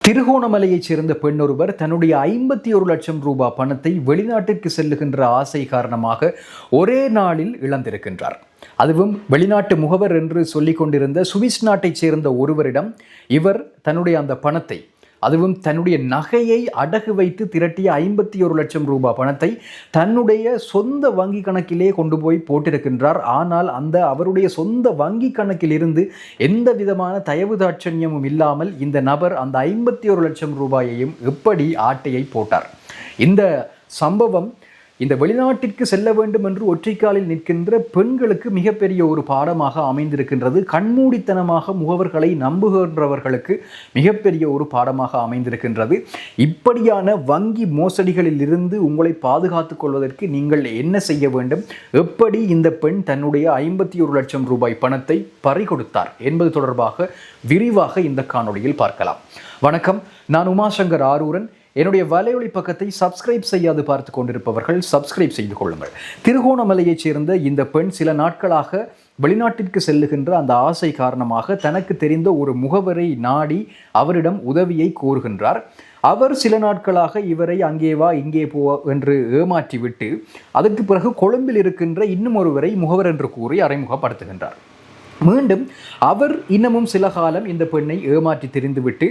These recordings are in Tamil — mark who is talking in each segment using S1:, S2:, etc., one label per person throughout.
S1: திருகோணமலையைச் சேர்ந்த பெண்ணொருவர் தன்னுடைய 51 லட்சம் ரூபாய் பணத்தை வெளிநாட்டிற்கு செல்லுகின்ற ஆசை காரணமாக ஒரே நாளில் இழந்திருக்கின்றார். அதுவும் வெளிநாட்டு முகவர் என்று சொல்லிக் கொண்டிருந்த சுவிஸ் நாட்டைச் சேர்ந்த ஒருவரிடம் இவர் தன்னுடைய அந்த பணத்தை, அதுவும் தன்னுடைய நகையை அடகு வைத்து திரட்டிய 51 லட்சம் ரூபாய் பணத்தை தன்னுடைய சொந்த வங்கி கணக்கிலே கொண்டு போய் போட்டிருக்கின்றார். ஆனால் அந்த அவருடைய சொந்த வங்கி கணக்கில் இருந்து எந்த விதமான தயவு தாட்சண்யமும் இல்லாமல் இந்த நபர் அந்த 51 லட்சம் ரூபாயையும் எப்படி ஆட்டையை போட்டார். இந்த சம்பவம் இந்த வெளிநாட்டிற்கு செல்ல வேண்டும் என்று ஒற்றைக்காலில் நிற்கின்ற பெண்களுக்கு மிகப்பெரிய ஒரு பாடமாக அமைந்திருக்கின்றது. கண்மூடித்தனமாக முகவர்களை நம்புகின்றவர்களுக்கு மிகப்பெரிய ஒரு பாடமாக அமைந்திருக்கின்றது. இப்படியான வங்கி மோசடிகளில் இருந்து உங்களை பாதுகாத்துக் கொள்வதற்கு நீங்கள் என்ன செய்ய வேண்டும், எப்படி இந்த பெண் தன்னுடைய 51 லட்சம் ரூபாய் பணத்தை பறிகொடுத்தார் என்பது தொடர்பாக விரிவாக இந்த காணொளியில் பார்க்கலாம். வணக்கம், நான் உமாசங்கர் ஆரூரன். என்னுடைய வலையொலி பக்கத்தை சப்ஸ்கிரைப் செய்யாது பார்த்து கொண்டிருப்பவர்கள் சப்ஸ்கிரைப் செய்து கொள்ளுங்கள். திருகோணமலையைச் சேர்ந்த இந்த பெண் சில நாட்களாக வெளிநாட்டிற்கு செல்லுகின்ற அந்த ஆசை காரணமாக தனக்கு தெரிந்த ஒரு முகவரை நாடி அவரிடம் உதவியை கோருகின்றார். அவர் சில நாட்களாக இவரை அங்கே வா இங்கே போ என்று ஏமாற்றிவிட்டு அதற்கு பிறகு கொழும்பில் இருக்கின்ற இன்னும் ஒருவரை முகவர் என்று கூறி அறிமுகப்படுத்துகின்றார். மீண்டும் அவர் இன்னமும் சில காலம் இந்த பெண்ணை ஏமாற்றி தெரிந்துவிட்டு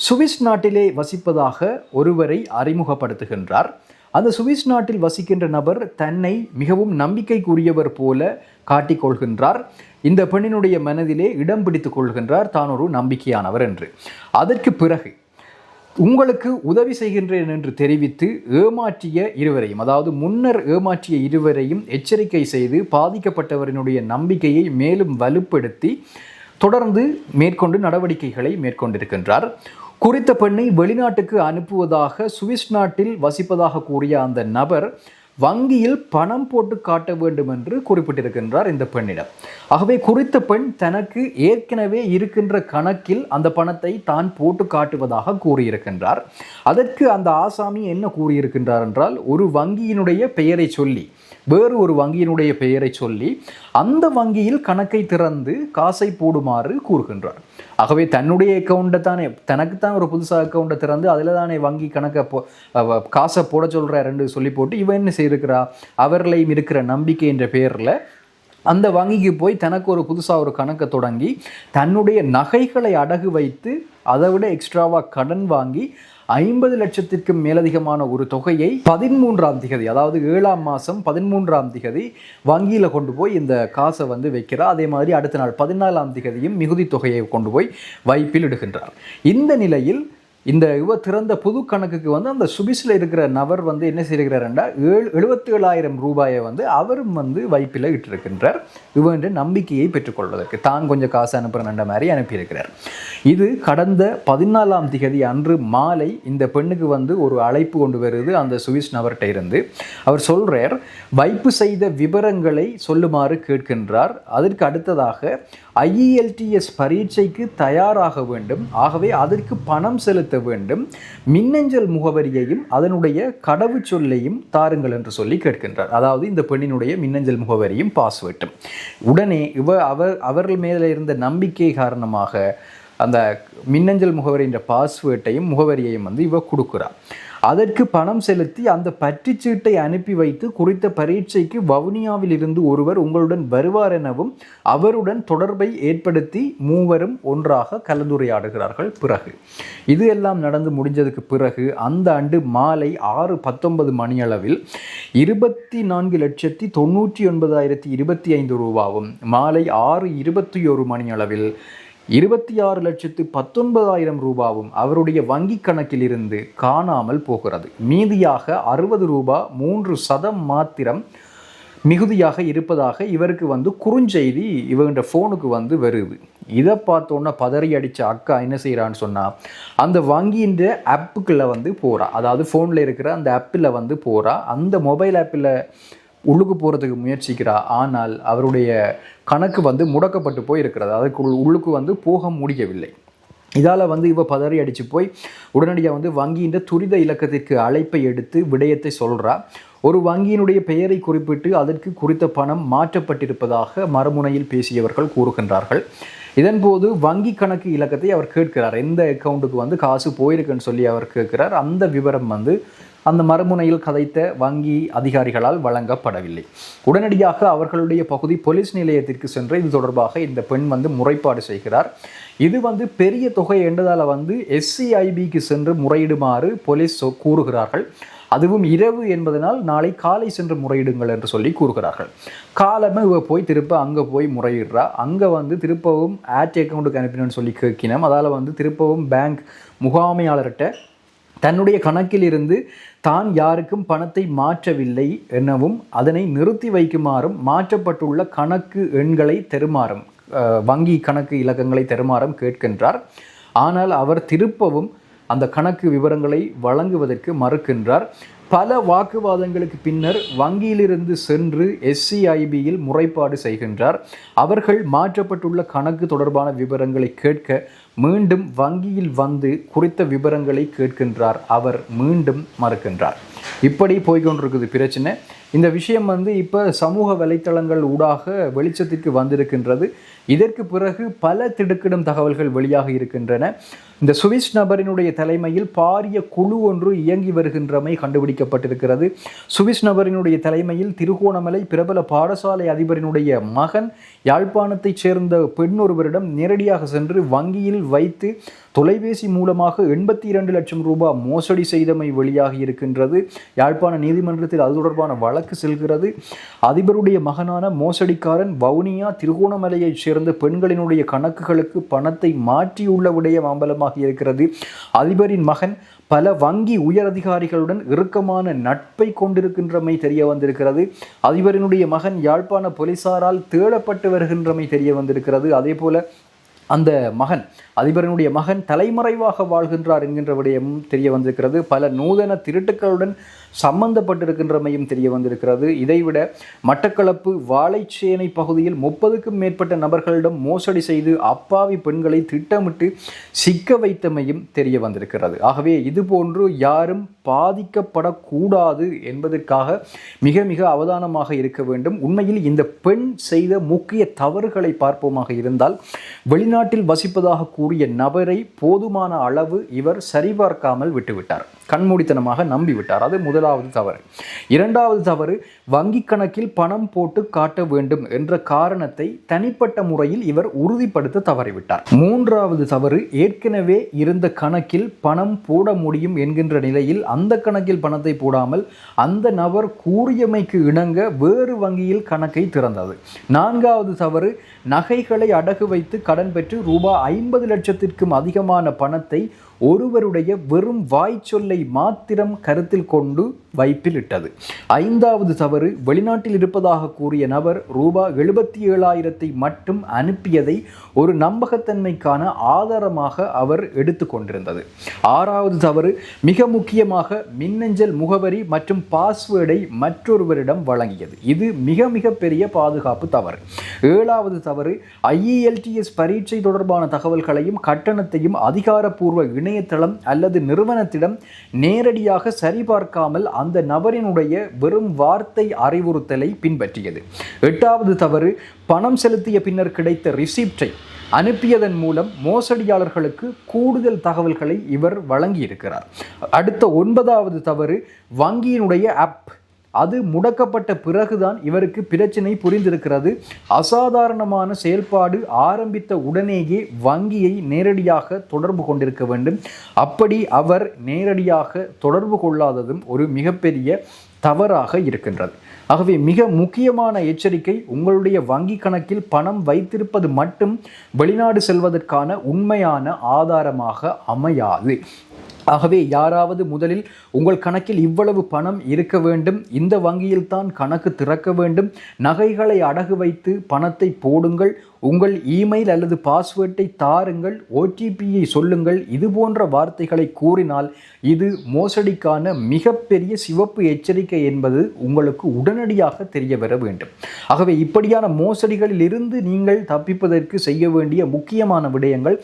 S1: சுவிஸ் நாட்டிலே வசிப்பதாக ஒருவரை அறிமுகப்படுத்துகின்றார். அந்த சுவிஸ் நாட்டில் வசிக்கின்ற நபர் தன்னை மிகவும் நம்பிக்கைக்குரியவர் போல காட்டிக்கொள்கின்றார். இந்த பெண்ணினுடைய மனதிலே இடம் பிடித்துக் கொள்கின்றார் தான் ஒரு நம்பிக்கையானவர் என்று. அதற்கு பிறகு உங்களுக்கு உதவி செய்கின்றேன் என்று தெரிவித்து ஏமாற்றிய இருவரையும், அதாவது முன்னர் ஏமாற்றிய இருவரையும் எச்சரிக்கை செய்து பாதிக்கப்பட்டவரினுடைய நம்பிக்கையை மேலும் வலுப்படுத்தி தொடர்ந்து மேற்கொண்டு நடவடிக்கைகளை மேற்கொண்டிருக்கின்றார். குறித்த பெண்ணை வெளிநாட்டுக்கு அனுப்புவதாக சுவிஸ் நாட்டில் வசிப்பதாக கூறிய அந்த நபர் வங்கியில் பணம் போட்டு காட்ட வேண்டும் என்று குறிப்பிட்டிருக்கின்றார் இந்த பெண்ணிடம். ஆகவே குறித்த பெண் தனக்கு ஏற்கனவே இருக்கின்ற கணக்கில் அந்த பணத்தை தான் போட்டு காட்டுவதாக கூறியிருக்கின்றார். அதற்கு அந்த ஆசாமி என்ன கூறியிருக்கின்றார் என்றால், ஒரு வங்கியினுடைய பெயரை சொல்லி, வேறு ஒரு வங்கியினுடைய பெயரை சொல்லி அந்த வங்கியில் கணக்கை திறந்து காசை போடுமாறு கூறுகின்றார். ஆகவே தன்னுடைய அக்கௌண்ட்டை தானே, தனக்குத்தான் ஒரு புதுசாக அக்கௌண்ட்டை திறந்து அதில் தானே வங்கி கணக்கை காசை போட சொல்கிறார் என்று சொல்லி போட்டு இவன் என்ன செய்திருக்கிறா, அவர்களையும் இருக்கிற நம்பிக்கை என்ற பெயரில் அந்த வங்கிக்கு போய் தனக்கு ஒரு புதுசாக ஒரு கணக்கை தொடங்கி தன்னுடைய நகைகளை அடகு வைத்து அதை விட எக்ஸ்ட்ராவாக கடன் வாங்கி 50 லட்சத்திற்கும் மேலதிகமான ஒரு தொகையை 13ஆம் திகதி, அதாவது 7ஆம் மாதம் 13ஆம் திகதி வங்கியில் கொண்டு போய் இந்த காசை வைக்கிறார். அதே மாதிரி அடுத்த நாள் 14ஆம் திகதியும் மிகுதி தொகையை கொண்டு போய் வைப்பில் இடுகின்றார். இந்த நிலையில் இந்த திறந்த புது கணக்குக்கு அந்த சுவிஸில் இருக்கிற நபர் என்ன செய்கிறார்னா 77,000 ரூபாயை அவரும் வைப்பில் இட்டிருக்கின்றார். இவன்ற நம்பிக்கையை பெற்றுக்கொள்வதற்கு தான் கொஞ்சம் காசு அனுப்புகிறன்ற மாதிரி அனுப்பியிருக்கிறார். இது கடந்த 14ஆம் திகதி அன்று மாலை இந்த பெண்ணுக்கு ஒரு அழைப்பு கொண்டு வருது அந்த சுவிஸ் நபர்கிட்ட இருந்து. அவர் சொல்கிறார், வைப்பு செய்த விவரங்களை சொல்லுமாறு கேட்கின்றார். அதற்கு அடுத்ததாக IELTS பரீட்சைக்கு தயாராக வேண்டும், ஆகவே அதற்கு பணம் செலுத்த வேண்டும், மின்னஞ்சல் முகவரியையும் அதனுடைய கடவுச்சொல்லையும் தாருங்கள் என்று சொல்லி கேட்கின்றார். அதாவது இந்த பெண்ணினுடைய மின்னஞ்சல் முகவரியும் பாஸ்வேர்டும். உடனே அவர்கள் மேலே இருந்த நம்பிக்கை காரணமாக அந்த மின்னஞ்சல் முகவரின்ற பாஸ்வேர்ட்டையும் முகவரியையும் இவ கொடுக்குறார். அதற்கு பணம் செலுத்தி அந்த பற்றிச்சீட்டை அனுப்பி வைத்து குறித்த பரீட்சைக்கு வவுனியாவில் இருந்து ஒருவர் உங்களுடன் வருவார் எனவும் அவருடன் தொடர்பை ஏற்படுத்தி மூவரும் ஒன்றாக கலந்துரையாடுகிறார்கள். பிறகு இது எல்லாம் நடந்து முடிஞ்சதுக்கு பிறகு அந்த ஆண்டு மாலை 6:19 மணியளவில் 24,99,025 ரூபாவும், மாலை 6:21 மணியளவில் 26,19,000 ரூபாவும் அவருடைய வங்கி கணக்கில் இருந்து காணாமல் போகிறது. மீதியாக 60 ரூபாய் 3% மாத்திரம் மிகுதியாக இருப்பதாக இவருக்கு குறுஞ்செய்தி இவங்க ஃபோனுக்கு வருது. இதை பார்த்தோன்னா பதறி அடித்த அக்கா என்ன செய்கிறான்னு சொன்னால், அந்த வங்கியின் ஆப்புக்குள்ளே போகிறா. அதாவது ஃபோனில் இருக்கிற அந்த ஆப்பில் போகிறா. அந்த மொபைல் ஆப்பில் உள்ளுக்கு போகிறதுக்கு முயற்சிக்கிறா. ஆனால் அவருடைய கணக்கு முடக்கப்பட்டு போய் இருக்கிறது. அதுக்கு உள்ளுக்கு போக முடியவில்லை. இதால் இவ பதறி அடித்து போய் உடனடியாக வங்கியின் துரித இலக்கத்திற்கு அழைப்பை எடுத்து விடயத்தை சொல்கிறா. ஒரு வங்கியினுடைய பெயரை குறிப்பிட்டு அதற்கு குறித்த பணம் மாற்றப்பட்டிருப்பதாக மறுமுனையில் பேசியவர்கள் கூறுகின்றார்கள். இதன்போது வங்கி கணக்கு இலக்கத்தை அவர் கேட்கிறார். எந்த அக்கௌண்ட்டுக்கு வந்து காசு போயிருக்குன்னு சொல்லி அவர் கேட்கிறார். அந்த விவரம் வந்து அந்த மறுமுனையில் கதைத்த வங்கி அதிகாரிகளால் வழங்கப்படவில்லை. உடனடியாக அவர்களுடைய பகுதி போலீஸ் நிலையத்திற்கு சென்று இது தொடர்பாக இந்த பெண் வந்து முறைப்பாடு செய்கிறார். இது வந்து பெரிய தொகை என்றதால் வந்து SCIBக்கு சென்று முறையிடுமாறு போலீஸ் கூறுகிறார்கள். அதுவும் இரவு என்பதனால் நாளை காலை சென்று முறையிடுங்கள் என்று சொல்லி கூறுகிறார்கள். காலமே இவ போய் திருப்ப அங்கே போய் முறையிடுறா. அங்கே வந்து திருப்பவும் அக்கௌண்ட்டுக்கு அனுப்பினு சொல்லி கேட்கினோம். அதால் வந்து திருப்பவும் பேங்க் முகாமையாளர்கிட்ட தன்னுடைய கணக்கில் இருந்து தான் யாருக்கும் பணத்தை மாற்றவில்லை எனவும் அதனை நிறுத்தி வைக்குமாறும் மாற்றப்பட்டுள்ள கணக்கு எண்களை தருமாறும் வங்கி கணக்கு இலக்கங்களை தருமாறும் கேட்கின்றார். ஆனால் அவர் திருப்பவும் அந்த கணக்கு விவரங்களை வழங்குவதற்கு மறுக்கின்றார். பல வாக்குவாதங்களுக்கு பின்னர் வங்கியிலிருந்து சென்று SCIBயில் முறைப்பாடு செய்கின்றார். அவர்கள் மாற்றப்பட்டுள்ள கணக்கு தொடர்பான விவரங்களை கேட்க மீண்டும் வங்கியில் வந்து குறித்த விவரங்களை கேட்கின்றார். அவர் மீண்டும் மறுக்கின்றார். இப்படி போய்கொண்டிருக்குது பிரச்சனை. இந்த விஷயம் வந்து இப்போ சமூக வலைத்தளங்கள் ஊடாக வெளிச்சத்திற்கு வந்திருக்கின்றது. இதற்கு பிறகு பல திடுக்கிடும் தகவல்கள் வெளியாக இருக்கின்றன. இந்த சுவிஸ் நபரினுடைய தலைமையில் பாரிய குழு ஒன்று இயங்கி வருகின்றமை கண்டுபிடிக்கப்பட்டிருக்கிறது. சுவிஸ் நபரினுடைய தலைமையில் திருகோணமலை பிரபல பாடசாலை அதிபரினுடைய மகன் யாழ்ப்பாணத்தைச் சேர்ந்த பெண் ஒருவரிடம் நேரடியாக சென்று வங்கியில் வைத்து தொலைபேசி மூலமாக 82 லட்சம் ரூபாய் மோசடி செய்தமை வெளியாகி இருக்கின்றது. யாழ்ப்பாண நீதிமன்றத்தில் அது தொடர்பான வழக்கு செல்கிறது. அதிபருடைய மகனான மோசடிக்காரன் வவுனியா திருகோணமலையைச் சேர்ந்த பெண்களினுடைய கணக்குகளுக்கு பணத்தை மாற்றியுள்ள விடயம் அம்பலமாகி இருக்கிறது. அதிபரின் மகன் பல வங்கி உயர் அதிகாரிகளுடன் இறுக்கமான நட்பை கொண்டிருக்கின்றமை தெரிய வந்திருக்கிறது. அதிபரினுடைய மகன் யாழ்ப்பாண போலீசாரால் தேடப்பட்டு வருகின்றமை தெரிய வந்திருக்கிறது. அதே போல அந்த மகன் அதிபரினுடைய மகன் தலைமறைவாக வாழ்கின்றார் என்கின்ற விடயமும் தெரிய வந்திருக்கிறது. பல நூதன திருட்டுக்களுடன் சம்பந்தப்பட்டிருக்கின்றமையும் தெரிய வந்திருக்கிறது. இதைவிட மட்டக்களப்பு வாழைச்சேனை பகுதியில் 30க்கும் மேற்பட்ட நபர்களிடம் மோசடி செய்து அப்பாவி பெண்களை திட்டமிட்டு சிக்க வைத்தமையும் தெரிய வந்திருக்கிறது. ஆகவே இதுபோன்று யாரும் பாதிக்கப்படக்கூடாது என்பதற்காக மிக மிக அவதானமாக இருக்க வேண்டும். உண்மையில் இந்த பெண் செய்த முக்கிய தவறுகளை பார்ப்போமாக இருந்தால், வெளிநாட்டில் வசிப்பதாக கூறிய நபரை போதுமான அளவு இவர் சரிபார்க்காமல் விட்டுவிட்டார். கண்மூடித்தனமாக நம்பிவிட்டார். அது முதலாவது தவறு. இரண்டாவது தவறு, வங்கி கணக்கில் பணம் போட்டு காட்ட வேண்டும் என்ற காரணத்தை தனிப்பட்ட முறையில் இவர் உறுதிப்படுத்த தவறிவிட்டார். மூன்றாவது தவறு, ஏற்கனவே இருந்த கணக்கில் பணம் போட முடியும் என்கின்ற நிலையில் அந்த கணக்கில் பணத்தை போடாமல் அந்த நபர் கூறியமைக்கு இணங்க வேறு வங்கியில் கணக்கை திறந்தது. நான்காவது தவறு, நகைகளை அடகு வைத்து கடன் பெற்று ரூபாய் 50 லட்சத்திற்கும் அதிகமான பணத்தை ஒருவருடைய வெறும் வாய்ச்சொல்லை மாத்திரம் கருத்தில் கொண்டு வைப்பில் இட்டது. ஐந்தாவது தவறு, வெளிநாட்டில் இருப்பதாக கூறிய நபர் ரூபாய் 77,000 மட்டும் அனுப்பியதை ஒரு நம்பகத்தன்மைக்கான ஆதாரமாக அவர் எடுத்துக்கொண்டிருந்தது. ஆறாவது தவறு, மிக முக்கியமாக மின்னஞ்சல் முகவரி மற்றும் பாஸ்வேர்டை மற்றொருவரிடம் வழங்கியது. இது மிக மிக பெரிய பாதுகாப்பு தவறு. ஏழாவது தவறு, IELTS பரீட்சை தொடர்பான தகவல்களையும் கட்டணத்தையும் அதிகாரப்பூர்வ இணையதளம் அல்லது நிறுவனத்திடம் நேரடியாக சரிபார்க்காமல் அந்த நபரினுடைய வெறும் வார்த்தை அறிவுறுத்தலை பின்பற்றியது. எட்டாவது தவறு, பணம் செலுத்திய பின்னர் கிடைத்த ரிசிப்டை அனுப்பியதன் மூலம் மோசடியாளர்களுக்கு கூடுதல் தகவல்களை இவர் வழங்கியிருக்கிறார். அடுத்த 9வது தவறு, வங்கியினுடைய ஆப் அது முடக்கப்பட்ட பிறகுதான் இவருக்கு பிரச்சனை புரிந்திருக்கிறது. அசாதாரணமான செயல்பாடு ஆரம்பித்த உடனேயே வங்கியை நேரடியாக தொடர்பு கொண்டிருக்க வேண்டும். அப்படி அவர் நேரடியாக தொடர்பு கொள்ளாததும் ஒரு மிகப்பெரிய தவறாக இருக்கின்றது. ஆகவே மிக முக்கியமான எச்சரிக்கை, உங்களுடைய வங்கி கணக்கில் பணம் வைத்திருப்பது மட்டும் வெளிநாடு செல்வதற்கான உண்மையான ஆதாரமாக அமையாது. ஆகவே யாராவது முதலில் உங்கள் கணக்கில் இவ்வளவு பணம் இருக்க வேண்டும், இந்த வங்கியில் தான் கணக்கு திறக்க வேண்டும், நகைகளை அடகு வைத்து பணத்தை போடுங்கள், உங்கள் இமெயில் அல்லது பாஸ்வேர்டை தாருங்கள், OTPயை சொல்லுங்கள், இது போன்ற வார்த்தைகளை கூறினால் இது மோசடிக்கான மிகப்பெரிய சிவப்பு எச்சரிக்கை என்பது உங்களுக்கு உடனடியாக தெரிய வர வேண்டும். ஆகவே இப்படியான மோசடிகளில் இருந்து நீங்கள் தப்பிப்பதற்கு செய்ய வேண்டிய முக்கியமான விடயங்கள்,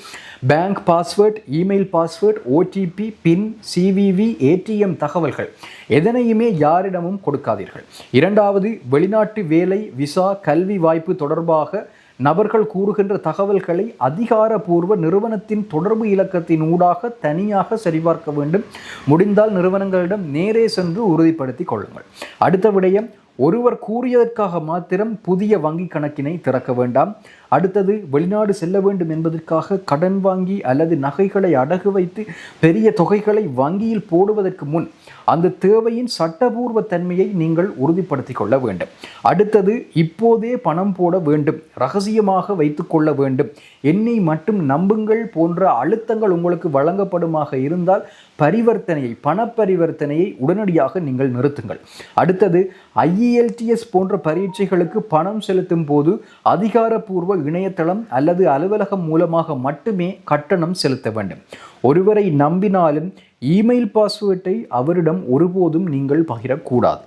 S1: bank password, email password, OTP, பின், CVV, ATM தகவல்கள் எதனையுமே யாரிடமும் கொடுக்காதீர்கள். இரண்டாவது, வெளிநாட்டு வேலை, விசா, கல்வி வாய்ப்பு தொடர்பாக நபர்கள் கூறுகின்ற தகவல்களை அதிகாரப்பூர்வ நிறுவனத்தின் தொடர்பு இலக்கத்தின் ஊடாக தனியாக சரிபார்க்க வேண்டும். முடிந்தால் நிறுவனங்களிடம் நேரே சென்று உறுதிப்படுத்திக் கொள்ளுங்கள். அடுத்த விடயம், ஒருவர் கூறியதற்காக மாத்திரம் புதிய வங்கி கணக்கினை திறக்க வேண்டாம். அடுத்தது, வெளிநாடு செல்ல வேண்டும் என்பதற்காக கடன் வாங்கி அல்லது நகைகளை அடகு வைத்து பெரிய தொகைகளை வங்கியில் போடுவதற்கு முன் அந்த தேவையின் சட்டபூர்வ தன்மையை நீங்கள் உறுதிப்படுத்திக் கொள்ள வேண்டும். அடுத்தது, இப்போதே பணம் போட வேண்டும், ரகசியமாக வைத்து கொள்ள வேண்டும், என்னை மட்டும் நம்புங்கள் போன்ற அழுத்தங்கள் உங்களுக்கு வழங்கப்படுமாக இருந்தால் பண பரிவர்த்தனையை உடனடியாக நீங்கள் நிறுத்துங்கள். அடுத்தது, IELTS போன்ற பரீட்சைகளுக்கு பணம் செலுத்தும் போது அதிகாரப்பூர்வ இணையதளம் அல்லது அலுவலகம் மூலமாக மட்டுமே கட்டணம் செலுத்த வேண்டும். ஒருவரை நம்பினாலும் இமெயில் பாஸ்வேர்டை அவரிடம் ஒருபோதும் நீங்கள் பகிரக்கூடாது.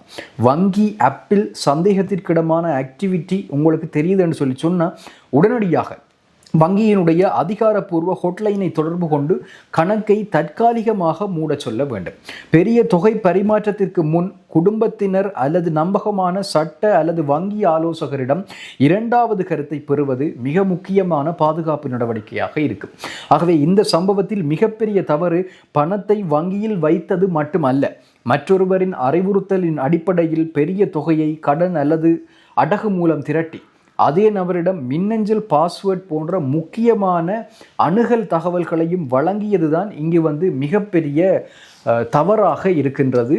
S1: வங்கி ஆப்பில் சந்தேகத்திற்கிடமான ஆக்டிவிட்டி உங்களுக்கு தெரியுதுன்னு சொல்லி சொன்னால் உடனடியாக வங்கியினுடைய அதிகாரப்பூர்வ ஹொட்லைனை தொடர்பு கொண்டு கணக்கை தற்காலிகமாக மூட சொல்ல வேண்டும். பெரிய தொகை பரிமாற்றத்திற்கு முன் குடும்பத்தினர் அல்லது நம்பகமான சட்ட அல்லது வங்கி ஆலோசகரிடம் இரண்டாவது கருத்தை பெறுவது மிக முக்கியமான பாதுகாப்பு நடவடிக்கையாக இருக்கும். ஆகவே இந்த சம்பவத்தில் மிகப்பெரிய தவறு பணத்தை வங்கியில் வைத்தது மட்டுமல்ல, மற்றொருவரின் அறிவுறுத்தலின் அடிப்படையில் பெரிய தொகையை கடன் அல்லது அடகு மூலம் திரட்டி அதே நபரிடம் மின்னஞ்சல் பாஸ்வேர்ட் போன்ற முக்கியமான அணுகல் தகவல்களையும் வழங்கியதுதான் இங்கு மிகப்பெரிய தவறாக இருக்கின்றது.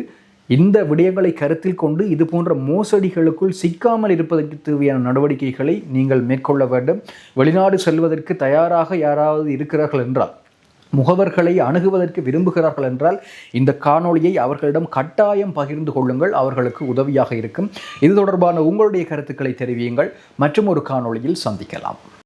S1: இந்த விடயங்களை கருத்தில் கொண்டு இது போன்ற மோசடிகளுக்குள் சிக்காமல் இருப்பதற்கு தேவையான நடவடிக்கைகளை நீங்கள் மேற்கொள்ள வேண்டும். வெளிநாடு செல்வதற்கு தயாராக யாராவது இருக்கிறார்கள் என்றால், முகவர்களை அணுகுவதற்கு விரும்புகிறார்கள் என்றால் இந்த காணொளியை அவர்களிடம் கட்டாயம் பகிர்ந்து கொள்ளுங்கள், அவர்களுக்கு உதவியாக இருக்கும். இது தொடர்பான உங்களுடைய கருத்துக்களை தெரிவியுங்கள். மற்றும் ஒரு காணொளியில் சந்திக்கலாம்.